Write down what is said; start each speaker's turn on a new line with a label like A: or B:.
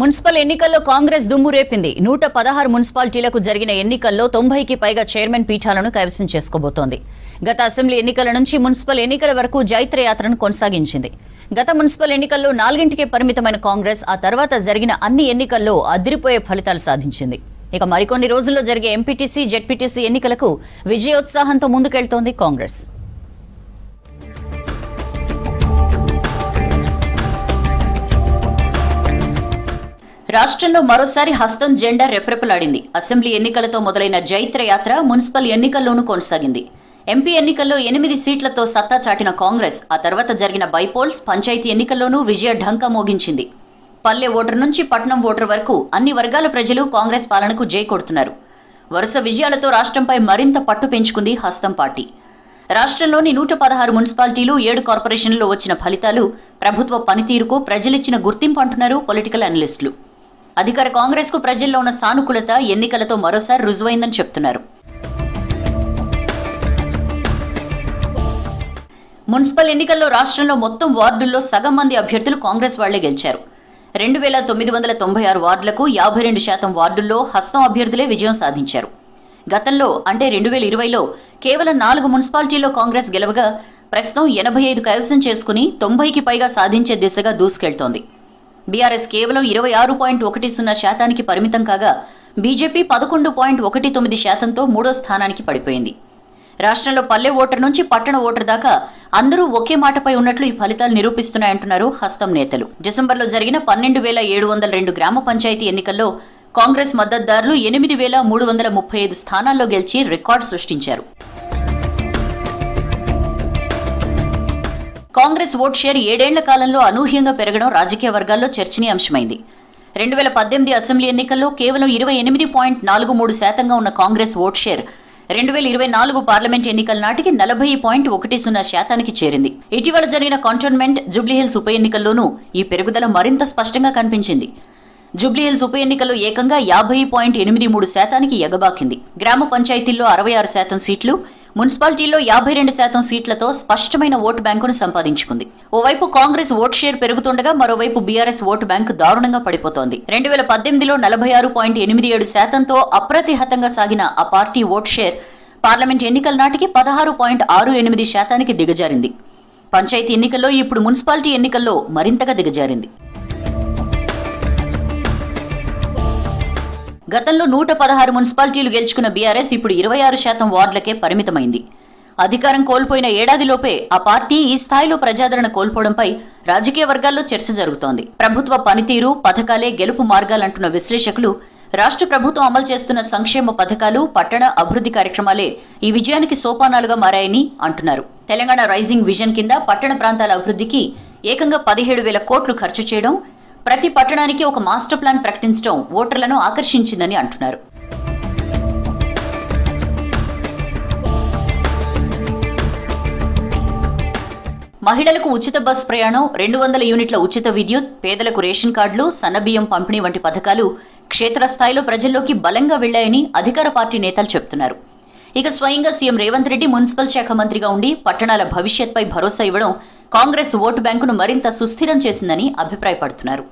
A: Municipal ఎన్నికల్లో కాంగ్రెస్ దుమ్ము రేపింది. 116 మున్సిపాలిటీలకు జరిగిన ఎన్నికల్లో 90కి పైగా చైర్మన్ పీఠాలను కైవసం చేసుకోబోతోంది. గత అసెంబ్లీ ఎన్నికల నుంచి మున్సిపల్ ఎన్నికల వరకు జైత్రయాత్రను కొనసాగించింది. గత మున్సిపల్ ఎన్నికల్లో 4కే పరిమితమైన కాంగ్రెస్ ఆ తర్వాత జరిగిన అన్ని ఎన్నికల్లో అదిరిపోయే ఫలితాలు సాధించింది. ఇక మరికొన్ని రోజుల్లో జరిగే ఎంపీటీసీ, జెడ్పీటీసీ ఎన్నికలకు విజయోత్సాహంతో ముందుకెళ్తోంది కాంగ్రెస్. రాష్ట్రంలో మరోసారి హస్తం జెండా రెప్రెపలాడింది. అసెంబ్లీ ఎన్నికలతో మొదలైన జైత్ర యాత్ర మున్సిపల్ ఎన్నికల్లోనూ కొనసాగింది. ఎంపీ ఎన్నికల్లో 8 సీట్లతో సత్తా చాటిన కాంగ్రెస్ ఆ తర్వాత జరిగిన బైపోల్స్, పంచాయతీ ఎన్నికల్లోనూ విజయ ఢంకా మోగించింది. పల్లె ఓటర్ నుంచి పట్నం ఓటర్ వరకు అన్ని వర్గాల ప్రజలు కాంగ్రెస్ పాలనకు జై కొడుతున్నారు. వరుస విజయాలతో రాష్ట్రంపై మరింత పట్టు పెంచుకుంది హస్తం పార్టీ. రాష్ట్రంలోని 116 మున్సిపాలిటీలు, 7 కార్పొరేషన్లలో వచ్చిన ఫలితాలు ప్రభుత్వ పనితీరుకు ప్రజలిచ్చిన గుర్తింపు అంటున్నారు పొలిటికల్ అనలిస్టులు. అధికార కాంగ్రెస్ కు ప్రజల్లో ఉన్న సానుకూలత ఎన్నికలతో మరోసారి రుజువైందని చెప్తున్నారు. మున్సిపల్ ఎన్నికల్లో రాష్ట్రంలో మొత్తం వార్డుల్లో సగం మంది అభ్యర్థులు కాంగ్రెస్ వాళ్లే గెలిచారు. 2996 వార్డులకు 52% వార్డుల్లో హస్తం అభ్యర్థులే విజయం సాధించారు. గతంలో అంటే 2020లో కేవలం 4 మున్సిపాలిటీల్లో కాంగ్రెస్ గెలవగా ప్రస్తుతం 85 కైవసం చేసుకుని 90కి పైగా సాధించే దిశగా దూసుకెళ్తోంది. బీఆర్ఎస్ కేవలం 26.10% పరిమితం కాగా బీజేపీ 11.19%తో 3వ స్థానానికి పడిపోయింది. రాష్ట్రంలో పల్లె ఓటర్ నుంచి పట్టణ ఓటర్ దాకా అందరూ ఒకే మాటపై ఉన్నట్లు ఈ ఫలితాలు నిరూపిస్తున్నాయంటున్నారు హస్తం నేతలు. డిసెంబర్లో జరిగిన 12,702 గ్రామ పంచాయతీ ఎన్నికల్లో కాంగ్రెస్ మద్దతుదారులు 8,335 స్థానాల్లో గెలిచి రికార్డు సృష్టించారు. కాంగ్రెస్ ఓట్ షేర్ 7 ఏళ్ల కాలంలో అనూహ్యంగా పెరగడం రాజకీయ వర్గాల్లో చర్చనీయాంశమైంది. 2018 అసెంబ్లీ ఎన్నికల్లో కేవలం 28.43% ఉన్న కాంగ్రెస్ ఓట్ షేర్ 2024 పార్లమెంట్ ఎన్నికల నాటికి 40.10% చేరింది. ఇటీవల జరిగిన కంటోన్మెంట్, జూబ్లీహిల్స్ ఉప ఎన్నికల్లోనూ ఈ పెరుగుదల మరింత స్పష్టంగా కనిపించింది. జూబ్లీహిల్స్ ఉప ఎన్నికల్లో ఏకంగా 50.83% ఎగబాకింది. గ్రామ పంచాయతీల్లో 66% సీట్లు, మున్సిపాలిటీల్లో 52% సీట్లతో స్పష్టమైన ఓటు బ్యాంకును సంపాదించుకుంది. ఓవైపు కాంగ్రెస్ ఓట్ షేర్ పెరుగుతుండగా మరోవైపు బీఆర్ఎస్ ఓటు బ్యాంకు దారుణంగా పడిపోతోంది. 2018లో 46.87%తో అప్రతిహతంగా సాగిన ఆ పార్టీ ఓట్ షేర్ పార్లమెంట్ ఎన్నికల నాటికి 16.68%కి దిగజారింది. పంచాయతీ ఎన్నికల్లో ఇప్పుడు మున్సిపాలిటీ ఎన్నికల్లో మరింతగా దిగజారింది. గతంలో 116 మున్సిపాలిటీలు గెలుచుకున్న బీఆర్ఎస్ ఇప్పుడు 26% వార్డులకే పరిమితమైంది. అధికారం కోల్పోయిన ఏడాదిలోపే ఆ పార్టీ ఈ స్థాయిలో ప్రజాదరణ కోల్పోవడంపై రాజకీయ వర్గాల్లో చర్చ జరుగుతోంది. ప్రభుత్వ పనితీరు, పథకాలే గెలుపు మార్గాలంటున్న విశ్లేషకులు రాష్ట్ర ప్రభుత్వం అమలు చేస్తున్న సంక్షేమ పథకాలు, పట్టణ అభివృద్ధి కార్యక్రమాలే ఈ విజయానికి సోపానాలుగా మారాయని అంటున్నారు. తెలంగాణ రైజింగ్ విజన్ కింద పట్టణ ప్రాంతాల అభివృద్ధికి ఏకంగా 17,000 కోట్లు ఖర్చు చేయడం, ప్రతి పట్టణానికి ఒక మాస్టర్ ప్లాన్ ప్రకటించడం ఓటర్లను ఆకర్షించిందని అంటున్నారు. మహిళలకు ఉచిత బస్ ప్రయాణం, 200 యూనిట్ల ఉచిత విద్యుత్, పేదలకు రేషన్ కార్డులు, సన్నబియ్యం పంపిణీ వంటి పథకాలు క్షేత్రస్థాయిలో ప్రజల్లోకి బలంగా వెళ్లాయని అధికార పార్టీ నేతలు చెబుతున్నారు. ఇక స్వయంగా సీఎం రేవంత్ రెడ్డి మున్సిపల్ శాఖ మంత్రిగా ఉండి పట్టణాల భవిష్యత్పై భరోసా ఇవ్వడం కాంగ్రెస్ ఓటు బ్యాంకును మరింత సుస్థిరం చేసిందని అభిప్రాయపడుతున్నారు.